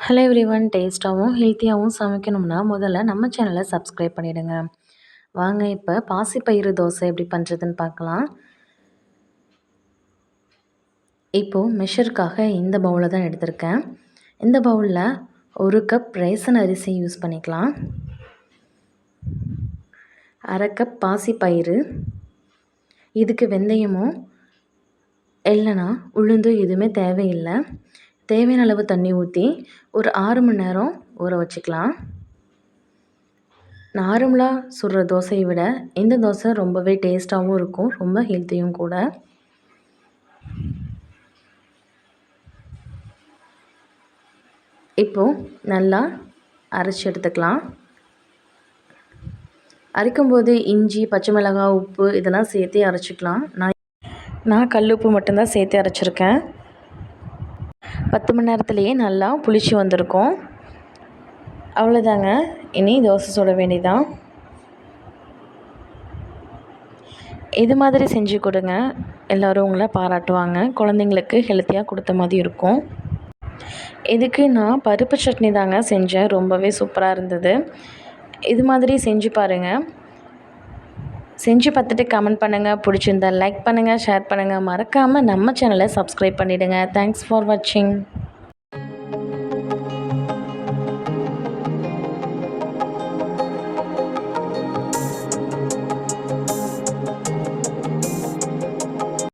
Hello everyone, டேஸ்ட்டாகவும் ஹெல்த்தியாகவும் சமைக்கணும்னா முதல்ல நம்ம சேனலை சப்ஸ்கிரைப் பண்ணிவிடுங்க. வாங்க இப்போ பாசிப்பயிறு தோசை எப்படி பண்ணுறதுன்னு பார்க்கலாம். இப்போது மெஷருக்காக இந்த பவுலை தான் எடுத்திருக்கேன். இந்த பவுலில் 1 கப் ரேசன் அரிசி யூஸ் பண்ணிக்கலாம், 1/2 கப் பாசிப்பயிறு, இதுக்கு வெந்தயமோ இல்லைனா உளுந்து எதுவுமே தேவையில்லை. தேவையான அளவு தண்ணி ஊற்றி ஒரு 6 மணி நேரம் ஊற வச்சுக்கலாம். நார்மலாக சுடுற தோசையை விட இந்த தோசை ரொம்பவே டேஸ்ட்டாகவும் இருக்கும், ரொம்ப ஹெல்த்தியும் கூட. இப்போது நல்லா அரைச்சி எடுத்துக்கலாம். அரைக்கும்போது இஞ்சி, பச்சை மிளகாய், உப்பு இதெல்லாம் சேர்த்து அரைச்சிக்கலாம். நான் கல் உப்பு மட்டும்தான் சேர்த்து அரைச்சிருக்கேன். 10 மணி நேரத்துலேயே நல்லா புளிச்சு வந்திருக்கும். அவ்வளோதாங்க, இனி தோசை சுட வேண்டியதான். இது மாதிரி செஞ்சு கொடுங்க, எல்லோரும் உங்களை பாராட்டுவாங்க. குழந்தைங்களுக்கு ஹெல்த்தியாக கொடுத்த மாதிரி இருக்கும். இதுக்கு நான் பருப்பு சட்னி தாங்க செஞ்சேன், ரொம்பவே சூப்பராக இருந்தது. இது மாதிரி செஞ்சு பாருங்கள். செஞ்சு பார்த்துட்டு கமெண்ட் பண்ணுங்கள். பிடிச்சிருந்தா லைக் பண்ணுங்கள், ஷேர் பண்ணுங்கள். மறக்காமல் நம்ம சேனலை சப்ஸ்கிரைப் பண்ணிவிடுங்க. தேங்க்ஸ் ஃபார் வாட்சிங்.